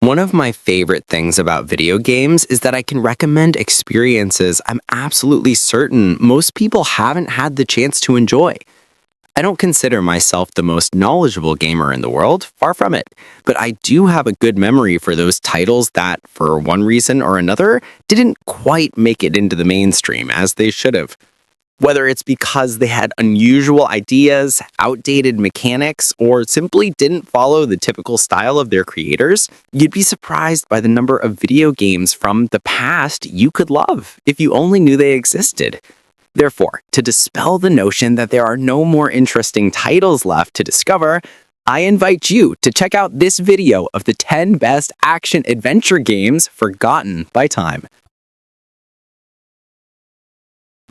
One of my favorite things about video games is that I can recommend experiences I'm absolutely certain most people haven't had the chance to enjoy. I don't consider myself the most knowledgeable gamer in the world, far from it, but I do have a good memory for those titles that, for one reason or another, didn't quite make it into the mainstream as they should have. Whether it's because they had unusual ideas, outdated mechanics, or simply didn't follow the typical style of their creators, you'd be surprised by the number of video games from the past you could love if you only knew they existed. Therefore, to dispel the notion that there are no more interesting titles left to discover, I invite you to check out this video of the 10 best action-adventure games forgotten by time.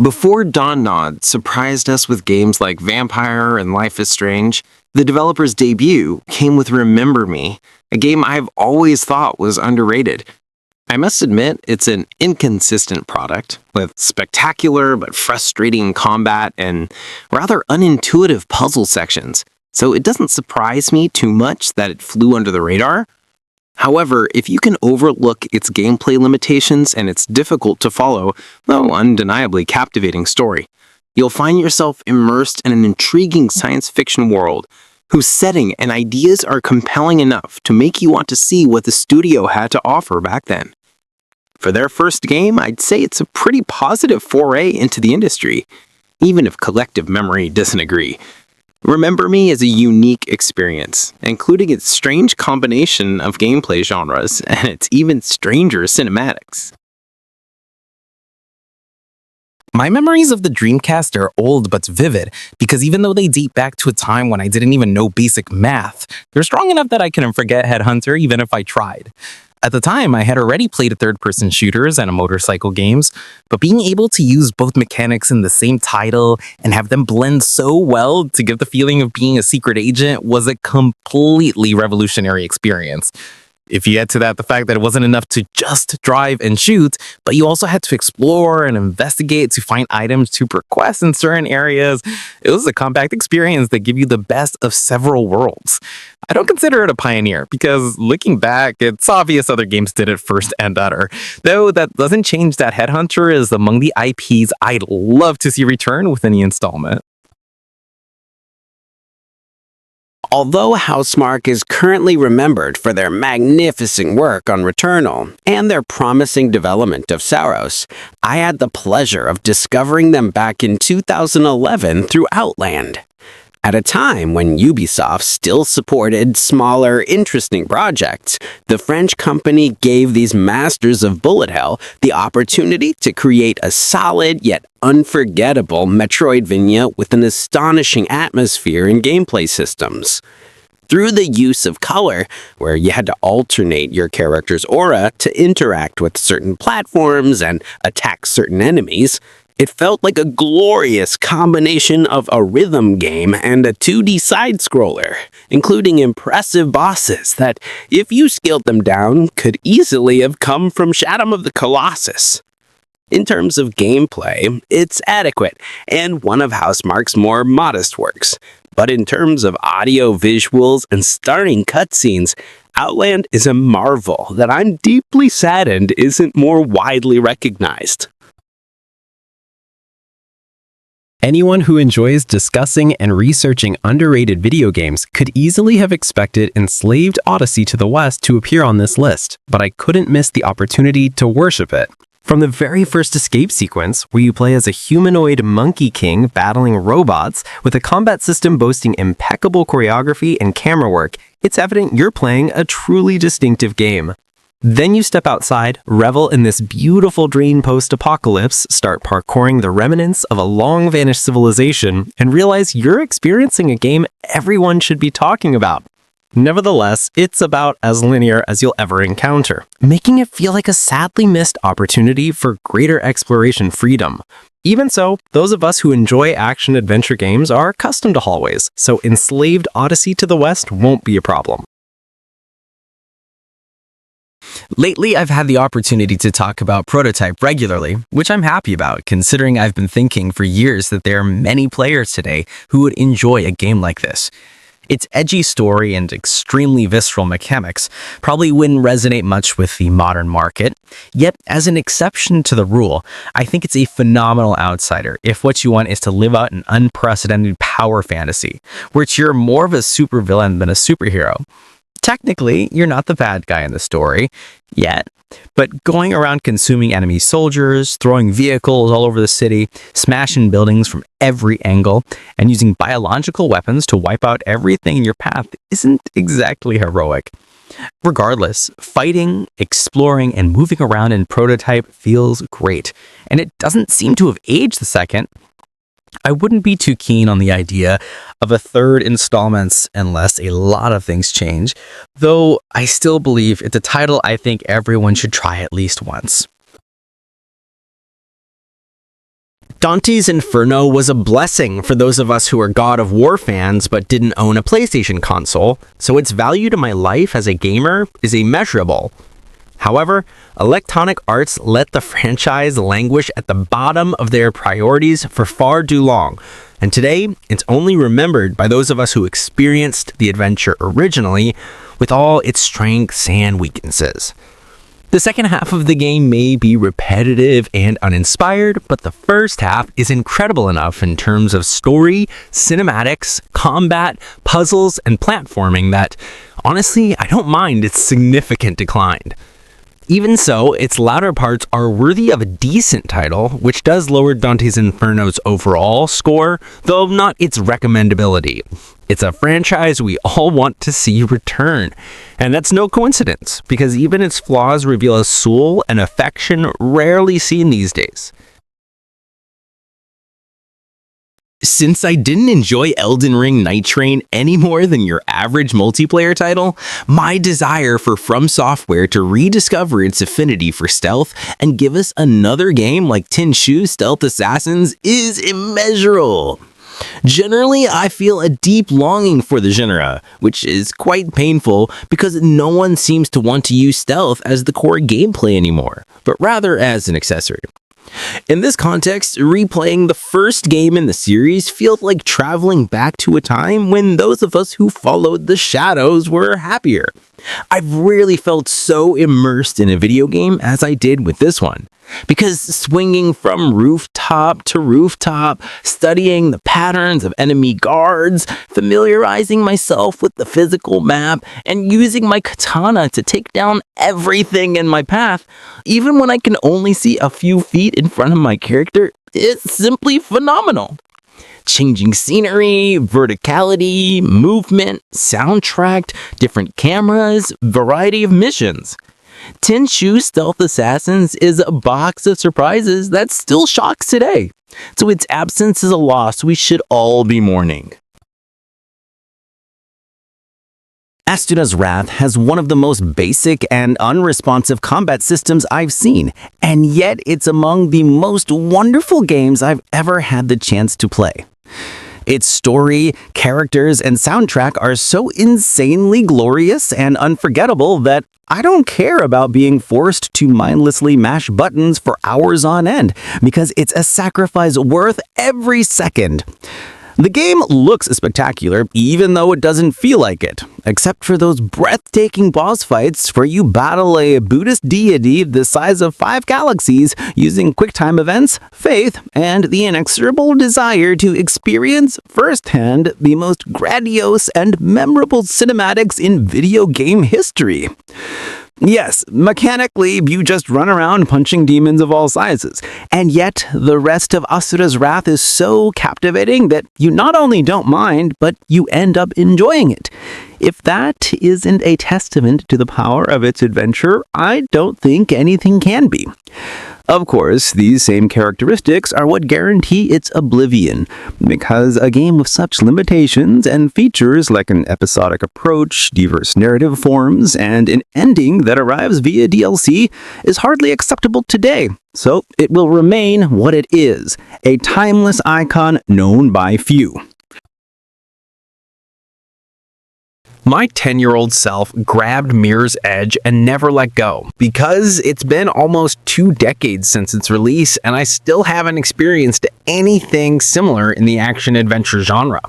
Before Dawn Nod surprised us with games like Vampire and Life is Strange, the developer's debut came with Remember Me, a game I've always thought was underrated. I must admit, it's an inconsistent product, with spectacular but frustrating combat and rather unintuitive puzzle sections, so it doesn't surprise me too much that it flew under the radar. However, if you can overlook its gameplay limitations and its difficult to follow, though undeniably captivating story, you'll find yourself immersed in an intriguing science fiction world whose setting and ideas are compelling enough to make you want to see what the studio had to offer back then. For their first game, I'd say it's a pretty positive foray into the industry, even if collective memory doesn't agree. Remember Me is a unique experience, including its strange combination of gameplay genres and its even stranger cinematics. My memories of the Dreamcast are old but vivid, because even though they date back to a time when I didn't even know basic math, they're strong enough that I couldn't forget Headhunter even if I tried. At the time, I had already played third-person shooters and motorcycle games, but being able to use both mechanics in the same title and have them blend so well to give the feeling of being a secret agent was a completely revolutionary experience. If you add to that the fact that it wasn't enough to just drive and shoot, but you also had to explore and investigate to find items to request in certain areas, it was a compact experience that gave you the best of several worlds. I don't consider it a pioneer because, looking back, it's obvious other games did it first and better. Though that doesn't change that Headhunter is among the IPs I'd love to see return with any installment. Although Housemarque is currently remembered for their magnificent work on Returnal and their promising development of Saros, I had the pleasure of discovering them back in 2011 through Outland. At a time when Ubisoft still supported smaller, interesting projects, the French company gave these masters of bullet hell the opportunity to create a solid yet unforgettable Metroidvania with an astonishing atmosphere and gameplay systems. Through the use of color, where you had to alternate your character's aura to interact with certain platforms and attack certain enemies, it felt like a glorious combination of a rhythm game and a 2D side-scroller, including impressive bosses that, if you scaled them down, could easily have come from Shadow of the Colossus. In terms of gameplay, it's adequate and one of Housemarque's more modest works. But in terms of audio, visuals, and stunning cutscenes, Outland is a marvel that I'm deeply saddened isn't more widely recognized. Anyone who enjoys discussing and researching underrated video games could easily have expected Enslaved Odyssey to the West to appear on this list, but I couldn't miss the opportunity to worship it. From the very first escape sequence, where you play as a humanoid monkey king battling robots with a combat system boasting impeccable choreography and camera work, it's evident you're playing a truly distinctive game. Then you step outside, revel in this beautiful dream post-apocalypse, start parkouring the remnants of a long-vanished civilization, and realize you're experiencing a game everyone should be talking about. Nevertheless, it's about as linear as you'll ever encounter, making it feel like a sadly missed opportunity for greater exploration freedom. Even so, those of us who enjoy action-adventure games are accustomed to hallways, so Enslaved Odyssey to the West won't be a problem. Lately, I've had the opportunity to talk about Prototype regularly, which I'm happy about, considering I've been thinking for years that there are many players today who would enjoy a game like this. Its edgy story and extremely visceral mechanics probably wouldn't resonate much with the modern market. Yet, as an exception to the rule, I think it's a phenomenal outsider if what you want is to live out an unprecedented power fantasy, where you're more of a supervillain than a superhero. Technically, you're not the bad guy in the story, yet, but going around consuming enemy soldiers, throwing vehicles all over the city, smashing buildings from every angle, and using biological weapons to wipe out everything in your path isn't exactly heroic. Regardless, fighting, exploring, and moving around in Prototype feels great, and it doesn't seem to have aged the second. I wouldn't be too keen on the idea of a third installment unless a lot of things change, though I still believe it's a title I think everyone should try at least once. Dante's Inferno was a blessing for those of us who are God of War fans but didn't own a PlayStation console, so its value to my life as a gamer is immeasurable. However, Electronic Arts let the franchise languish at the bottom of their priorities for far too long, and today it's only remembered by those of us who experienced the adventure originally with all its strengths and weaknesses. The second half of the game may be repetitive and uninspired, but the first half is incredible enough in terms of story, cinematics, combat, puzzles, and platforming that, honestly, I don't mind its significant decline. Even so, its latter parts are worthy of a decent title, which does lower Dante's Inferno's overall score, though not its recommendability. It's a franchise we all want to see return, and that's no coincidence, because even its flaws reveal a soul and affection rarely seen these days. Since I didn't enjoy Elden Ring Night Train any more than your average multiplayer title, my desire for From Software to rediscover its affinity for stealth and give us another game like Tenchu Stealth Assassins is immeasurable. Generally, I feel a deep longing for the genre, which is quite painful because no one seems to want to use stealth as the core gameplay anymore, but rather as an accessory. In this context, replaying the first game in the series feels like traveling back to a time when those of us who followed the shadows were happier. I've rarely felt so immersed in a video game as I did with this one, because swinging from rooftop to rooftop, studying the patterns of enemy guards, familiarizing myself with the physical map, and using my katana to take down everything in my path, even when I can only see a few feet in front of my character, is simply phenomenal. Changing scenery, verticality, movement, soundtrack, different cameras, variety of missions. Tenchu Stealth Assassins is a box of surprises that still shocks today, so its absence is a loss we should all be mourning. Asura's Wrath has one of the most basic and unresponsive combat systems I've seen, and yet it's among the most wonderful games I've ever had the chance to play. Its story, characters, and soundtrack are so insanely glorious and unforgettable that I don't care about being forced to mindlessly mash buttons for hours on end, because it's a sacrifice worth every second. The game looks spectacular, even though it doesn't feel like it, except for those breathtaking boss fights where you battle a Buddhist deity the size of 5 galaxies using QuickTime events, faith, and the inexorable desire to experience firsthand the most grandiose and memorable cinematics in video game history. Yes, mechanically, you just run around punching demons of all sizes, and yet the rest of Asura's Wrath is so captivating that you not only don't mind, but you end up enjoying it. If that isn't a testament to the power of its adventure, I don't think anything can be. Of course, these same characteristics are what guarantee its oblivion, because a game with such limitations and features like an episodic approach, diverse narrative forms, and an ending that arrives via DLC is hardly acceptable today, so it will remain what it is, a timeless icon known by few. My 10-year-old self grabbed Mirror's Edge and never let go, because it's been almost 2 decades since its release and I still haven't experienced anything similar in the action-adventure genre.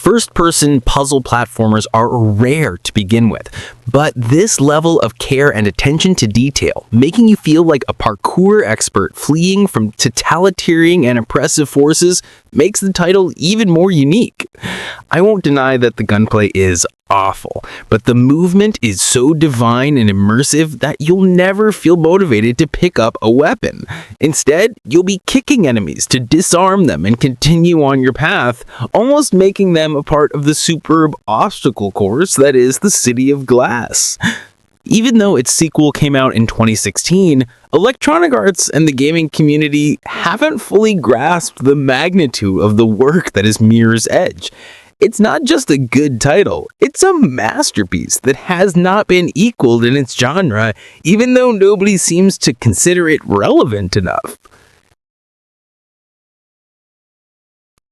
First-person puzzle platformers are rare to begin with, but this level of care and attention to detail, making you feel like a parkour expert fleeing from totalitarian and oppressive forces, makes the title even more unique. I won't deny that the gunplay is awful, but the movement is so divine and immersive that you'll never feel motivated to pick up a weapon. Instead, you'll be kicking enemies to disarm them and continue on your path, almost making them a part of the superb obstacle course that is the City of Glass. Even though its sequel came out in 2016, Electronic Arts and the gaming community haven't fully grasped the magnitude of the work that is Mirror's Edge. It's not just a good title, it's a masterpiece that has not been equaled in its genre, even though nobody seems to consider it relevant enough.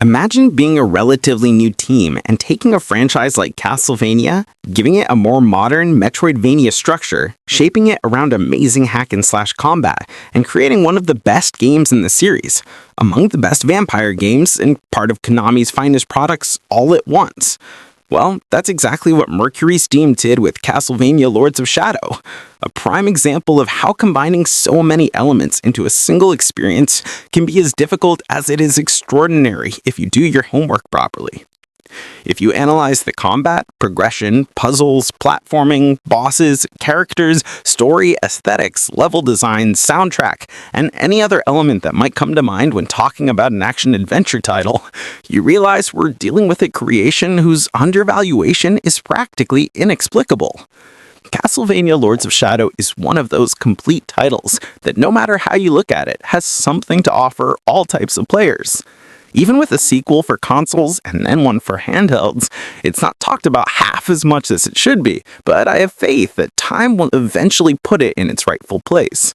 Imagine being a relatively new team and taking a franchise like Castlevania, giving it a more modern Metroidvania structure, shaping it around amazing hack-and-slash combat, and creating one of the best games in the series, among the best vampire games and part of Konami's finest products all at once. Well, that's exactly what Mercury Steam did with Castlevania Lords of Shadow, a prime example of how combining so many elements into a single experience can be as difficult as it is extraordinary if you do your homework properly. If you analyze the combat, progression, puzzles, platforming, bosses, characters, story, aesthetics, level design, soundtrack, and any other element that might come to mind when talking about an action-adventure title, you realize we're dealing with a creation whose undervaluation is practically inexplicable. Castlevania Lords of Shadow is one of those complete titles that no matter how you look at it, has something to offer all types of players. Even with a sequel for consoles and then one for handhelds, it's not talked about half as much as it should be, but I have faith that time will eventually put it in its rightful place.